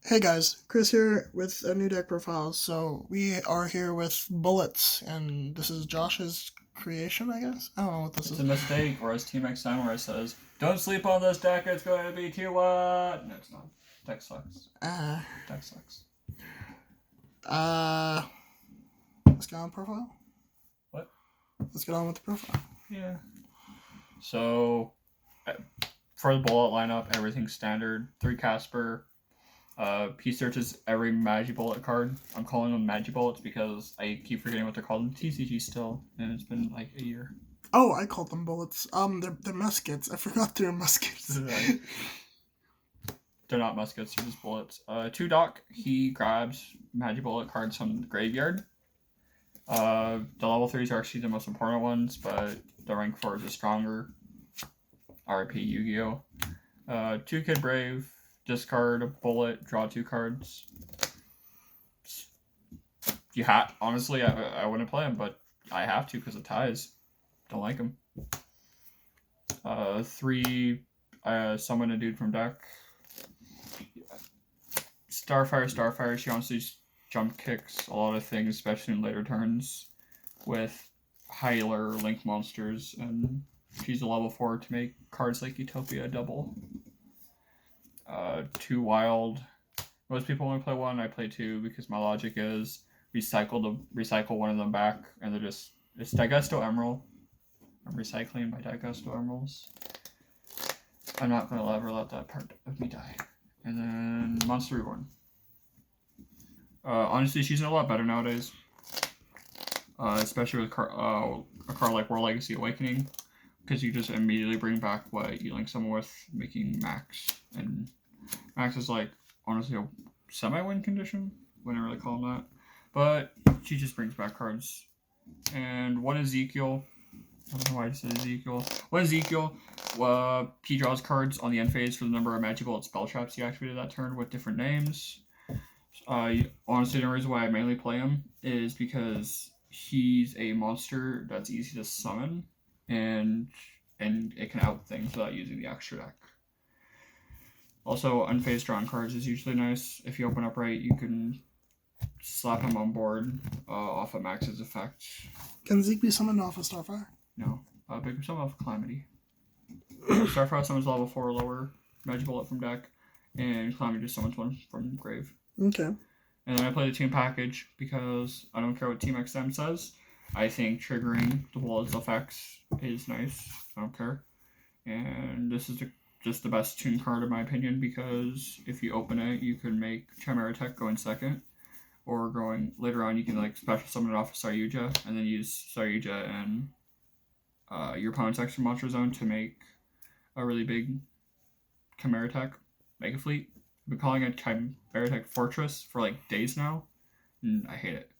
Hey guys, Chris here with a new deck profile. So we are here with bullets, and this is Josh's creation, I guess. I don't know what this It's is. a mistake, or as Team X Samurai says, don't sleep on this deck, it's going to be tier 1! No, it's not. Deck sucks. Uh, Deck sucks. uh, let's get on profile. What? Let's get on with the profile. Yeah. So, for the bullet lineup, everything's standard. 3 Casper. He searches every Magi Bullet card. I'm calling them Magi Bullets because I keep forgetting what they're called in TCG still, and it's been like a year. Oh, I called them bullets. They're muskets. I forgot they're muskets. They're not muskets, they're just bullets. 2 Doc, he grabs Magi Bullet cards from the graveyard. The level 3s are actually the most important ones, but the rank 4s are stronger. RP Yu-Gi-Oh! 2 Kid Brave, discard a bullet, draw 2 cards. Honestly, I wouldn't play him, but I have to because it ties. Don't like him. 3, summon a dude from deck. Starfire, she honestly jump kicks a lot of things, especially in later turns, with Hyler Link monsters, and she's a level 4 to make cards like Utopia double. 2 Wild. Most people only play 1, I play 2 because my logic is recycle one of them back, and it's Digesto Emerald. I'm recycling my Digesto Emeralds. I'm not going to ever let that part of me die. And then Monster Reborn. Honestly, she's a lot better nowadays. Especially with a card like World Legacy Awakening, because you just immediately bring back what you link someone with, making Max. And Max is like, honestly, a semi-win condition. Wouldn't really call him that. But she just brings back cards. And one Ezekiel. I don't know why I said Ezekiel. One Ezekiel, he draws cards on the end phase for the number of magical and spell traps he activated that turn with different names. Honestly, the reason why I mainly play him is because he's a monster that's easy to summon, and it can out things without using the extra deck. Also, unfazed drawing cards is usually nice. If you open up right, you can slap him on board off of Max's effect. Can Zeke be summoned off of Starfire? No. Pick himself off Calamity. Starfire summons level 4 or lower, Magic Bullet from deck, and Calamity just summons one from grave. Okay. And then I play the team package because I don't care what Team XM says. I think triggering the bullet's effects is nice. I don't care. And this is just the best tune card in my opinion, because if you open it, you can make Chimera Tech go in second, or going later on you can like special summon it off of Saryuja and then use Saryuja and your opponent's extra monster zone to make a really big Chimera Tech Mega Fleet. I've been calling it Chimera Tech Fortress for like days now, and I hate it.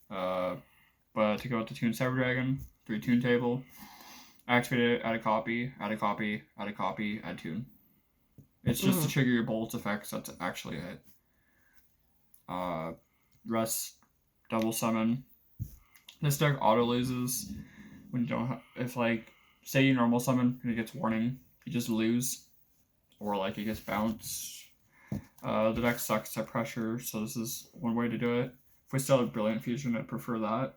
But to go with the Toon Cyber Dragon, 3 Toon Table, activate it, add a copy, add a copy, add a copy, add Toon. It's just to trigger your bolt's effects, that's actually it. Rest, double summon. This deck auto loses when you don't if like, say you normal summon and it gets warning, you just lose. Or like it gets bounce. The deck sucks at pressure, so this is one way to do it. If we still have Brilliant Fusion, I'd prefer that.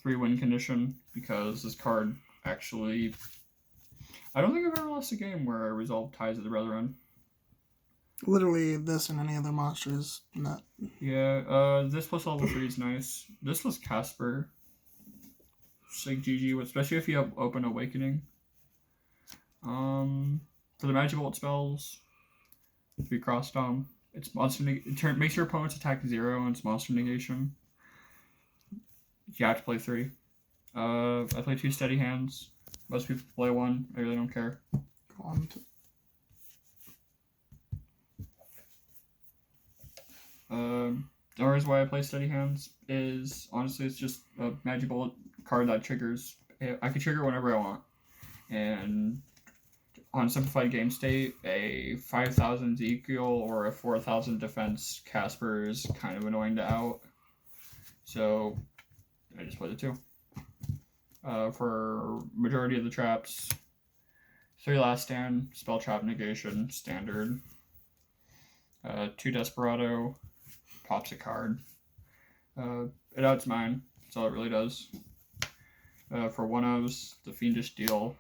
3 win condition, because this card actually, I don't think I've ever lost a game where I resolved ties at the Brethren. Literally this and any other monsters. Not. Yeah, this plus level 3 is nice. This was Casper. It's like GG, especially if you have Open Awakening. For the Magic Bolt spells, if you cross Dom, it's monster makes your opponent's attack 0 and it's monster negation. You have to play 3. I play 2 Steady Hands. Most people play 1. I really don't care. Go on to. The reason why I play Steady Hands is, honestly, it's just a Magic Bullet card that triggers. I can trigger whenever I want. And on Simplified Game State, a 5,000 Ezekiel or a 4,000 defense Casper is kind of annoying to out. So I just play the 2. For majority of the traps, 3 Last Stand, Spell Trap Negation, Standard. 2 Desperado, pops a card. It outs mine. That's all it really does. For 1-ofs, the Fiendish Deal,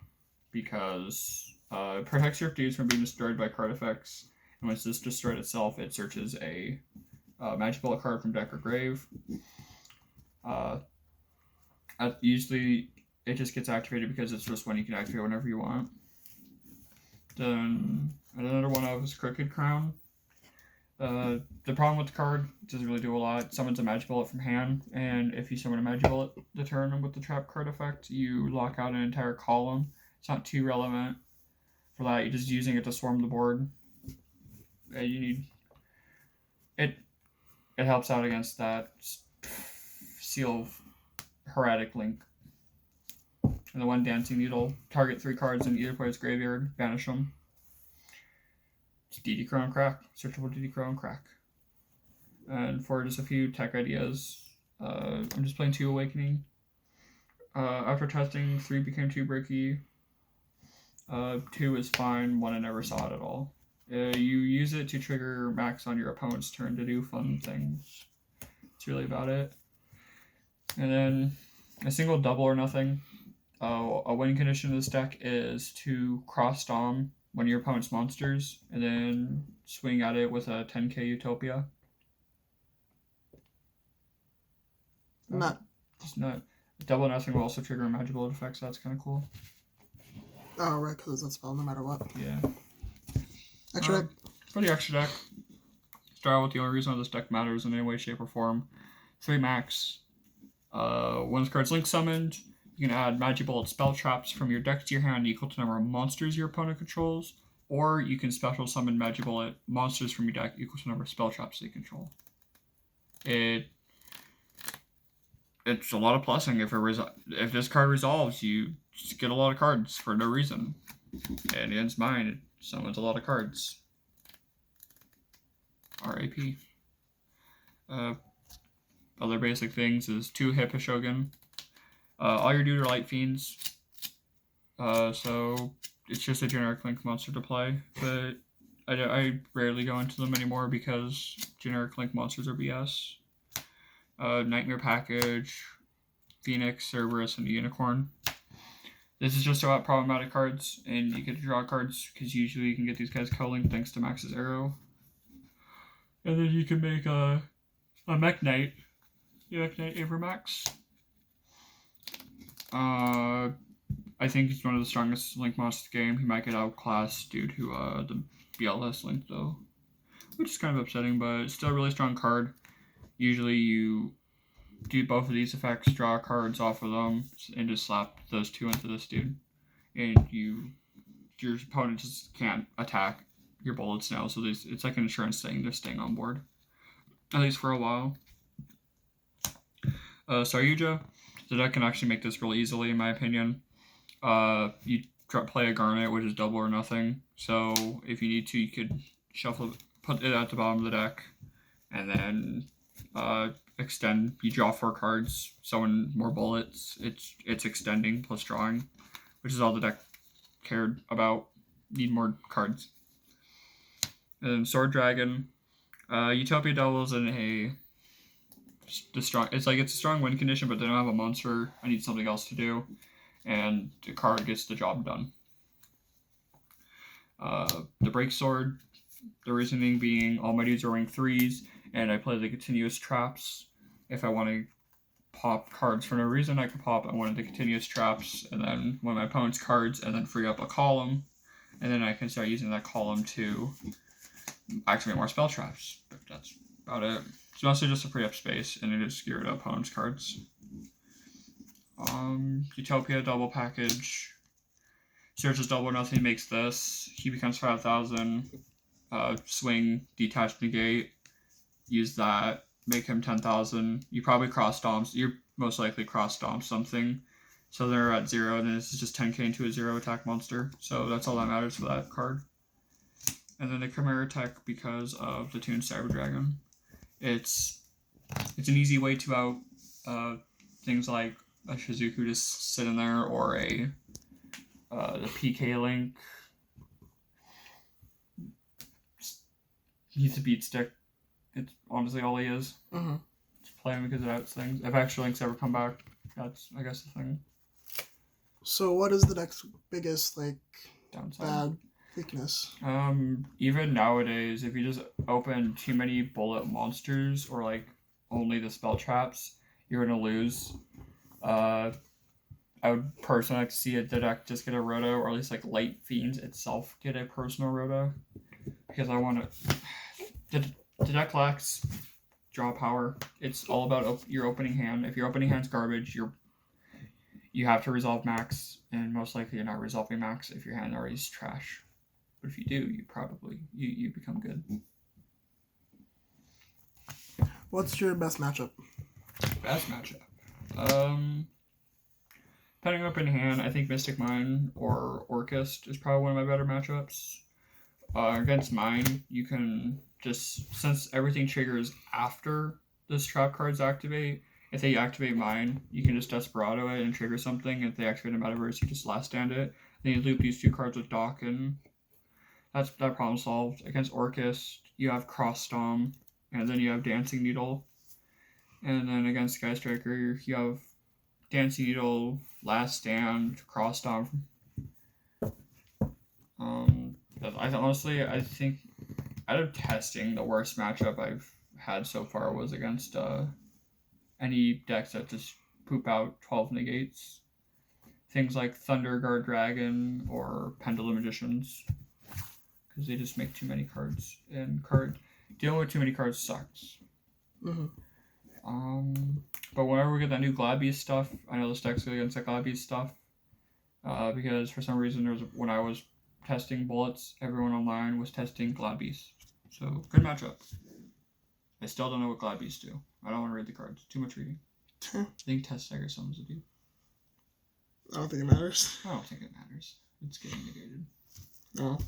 because it protects your dudes from being destroyed by card effects. And once it's destroyed itself, it searches a Magic Bullet card from deck or grave. Usually, it just gets activated because it's just one you can activate whenever you want. Then another one of is Crooked Crown. The problem with the card, it doesn't really do a lot. It summons a Magic Bullet from hand, and if you summon a Magic Bullet the turn with the trap card effect, you lock out an entire column. It's not too relevant for that. You're just using it to swarm the board. You need it. It helps out against that Seal of Heretic Link. And the 1 Dancing Needle. Target 3 cards in either player's graveyard. Banish them. It's DD Crown Crack. Searchable DD Crown Crack. And for just a few tech ideas, I'm just playing 2 Awakening. After testing, 3 became too bricky. 2 is fine. 1 I never saw it at all. You use it to trigger max on your opponent's turn to do fun things. That's really about it. And then a single double or nothing. A win condition of this deck is to cross stomp one of your opponent's monsters and then swing at it with a 10k Utopia. Nut. Just nut. Double nothing will also trigger a magical effect, so that's kind of cool. Oh, right, because it's a spell no matter what. Yeah. Extra deck. For the extra deck, start out with the only reason why this deck matters in any way, shape, or form. 3 max. When this card's link summoned, you can add Magic Bullet spell traps from your deck to your hand equal to the number of monsters your opponent controls, or you can special summon Magic Bullet monsters from your deck equal to the number of spell traps they control. It's a lot of plussing. If this card resolves, you just get a lot of cards for no reason. And against mine, it summons a lot of cards. RAP. Other basic things is 2 Hippo Shogun. All your dude are light fiends. So it's just a generic link monster to play. But I rarely go into them anymore because generic link monsters are BS. Nightmare Package, Phoenix, Cerberus, and Unicorn. This is just about problematic cards, and you get to draw cards because usually you can get these guys co-linked thanks to Max's Arrow. And then you can make a Mech Knight. Mech Knight Avermax. I think he's one of the strongest link monsters in the game. He might get outclassed due to the BLS link though, which is kind of upsetting, but it's still a really strong card. Usually you do both of these effects, draw cards off of them, and just slap those 2 into this dude. And your opponent just can't attack your bullets now, so it's like an insurance thing. They're staying on board, at least for a while. Saryuja, the deck can actually make this real easily, in my opinion. You play a Garnet, which is double or nothing. So if you need to, you could put it at the bottom of the deck, and then extend. You draw 4 cards, summon more bullets. It's extending plus drawing, which is all the deck cared about. Need more cards. And then Sword Dragon, Utopia doubles in it's a strong win condition, but they don't have a monster. I need something else to do, and the card gets the job done. The Break Sword, the reasoning being all my dudes are rank 3s, and I play the continuous traps. If I want to pop cards for no reason, I can pop one of the continuous traps, and then one of my opponent's cards, and then free up a column, and then I can start using that column to activate more spell traps. But that's about it. It's mostly just to free up space, and it just get rid of opponent's cards. Utopia double package. Searches double or nothing, makes this. He becomes 5,000. Swing, detach, negate. Use that. Make him 10,000. You probably cross stomps. You're most likely cross stomp something. So they're at 0, and then this is just 10k into a 0 attack monster. So that's all that matters for that card. And then the Chimera Tech because of the Toon Cyber Dragon. It's an easy way to out things like a Shizuku just sitting there, or the PK Link. He's a beat stick. It's honestly all he is. Mm-hmm. Just play him because it outs things. If extra links ever come back, that's I guess the thing. So what is the next biggest Downside. bad weakness? Even nowadays, if you just open too many bullet monsters or only the spell traps, you're gonna lose. I would personally like to see the deck just get a roto, or at least Light Fiends itself get a personal roto, because I want to. The deck lacks draw power. It's all about your opening hand. If your opening hand's garbage, you have to resolve max, and most likely you're not resolving max if your hand already is trash. But if you do, you probably you become good. What's your best matchup? Best matchup. Depending on open hand, I think Mystic Mine or Orchist is probably one of my better matchups. Against Mine, you can just, since everything triggers after those trap cards activate, if they activate Mine, you can just Desperado it and trigger something. If they activate a Metaverse, you just Last Stand it. Then you loop these two cards with Dock, and that's that problem solved. Against Orchist, you have Cross Stomp, and then you have Dancing Needle. And then against Sky Striker, you have Dancing Needle, Last Stand, Cross Stomp. I think out of testing, the worst matchup I've had so far was against any decks that just poop out 12 negates. Things like Thunder Guard Dragon or Pendulum Magicians, because they just make too many cards, and dealing with too many cards sucks. Mm-hmm. But whenever we get that new Glad stuff, I know this deck's good against that Glad stuff, because for some reason when I was testing bullets, everyone online was testing Glad So good matchup. I still don't know what Glad do. I don't want to read the cards. Too much reading. I think Test Stagger summons to do. I don't think it matters. I don't think it matters. It's getting negated. No.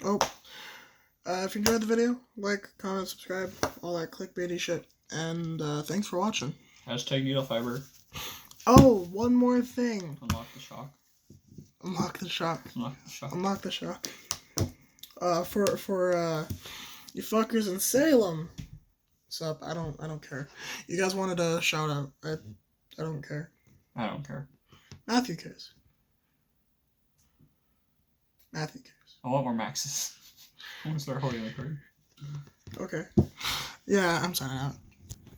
Oh. If you enjoyed the video, like, comment, subscribe, all that clickbaity shit. And thanks for watching. Hashtag needle fiber. Oh, one more thing. Unlock the shock. Unlock the shock. Unlock the shock. Unlock the shock. For you fuckers in Salem. Sup? I don't care. You guys wanted a shout out. I don't care. I don't care. Matthew cares. Matthew cares. I want more maxes. I'm gonna start holding the card. Okay. Yeah, I'm signing out.